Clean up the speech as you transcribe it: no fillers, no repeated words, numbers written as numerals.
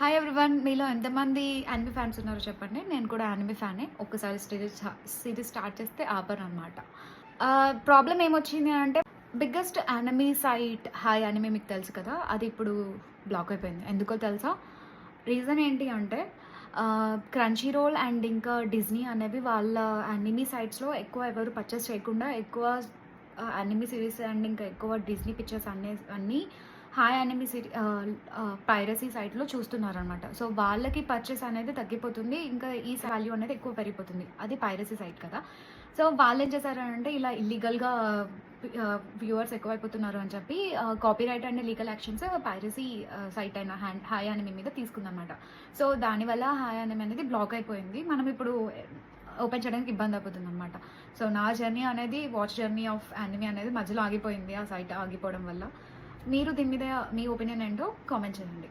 Hi everyone. మీలో ఎంతమంది anime fans ఉన్నారో చెప్పండి. నేను కూడా యానిమే ఫ్యానే. ఒక్కసారి సిరీస్ స్టార్ట్ చేస్తే ఆపననమాట. ప్రాబ్లమ్ ఏమొచ్చింది అంటే biggest anime site HiAnime మీకు తెలుసు కదా! అది ఇప్పుడు బ్లాక్ అయిపోయింది. ఎందుకో తెలుసా? రీజన్ ఏంటి అంటే క్రంచీ రోల్ అండ్ ఇంకా డిజ్నీ అనేవి వాళ్ళ యానిమే సైట్స్‌లో ఎక్కువ ఎవరు పర్చేస్ చేయకుండా ఎక్కువ యానిమే సీరీస్ అండ్ ఇంకా ఎక్కువ డిజ్నీ పిక్చర్స్ అన్నీ హాయ్ యానిమే పైరసీ సైట్‌లో చూస్తున్నారనమాట. సో, వాళ్ళకి పర్చేస్ అనేది తగ్గిపోతుంది. ఇంకా ఈ వాల్యూ అనేది ఎక్కువ పెరిగిపోతుంది. అది పైరసీ సైట్ కదా! సో, వాళ్ళేం చేశారంటే ఇలా ఇల్లీగల్‌గా వ్యూవర్స్ ఎక్కువైపోతున్నారు అని చెప్పి copyright and legal actions piracy site అయిన హాయ్ యానిమే మీద తీసుకుందనమాట. సో, దానివల్ల హాయ్ యానిమే అనేది బ్లాక్ అయిపోయింది. మనం ఇప్పుడు ఓపెన్ చేయడానికి ఇబ్బంది అవుతుందనమాట. సో, నా జర్నీ అనేది వాచ్ జర్నీ ఆఫ్ యానిమే అనేది మధ్యలో ఆగిపోయింది. ఆ సైట్ ఆగిపోవడం వల్ల. మీరు దీని మీద మీ ఒపీనియన్ ఏంటో కామెంట్ చేయండి.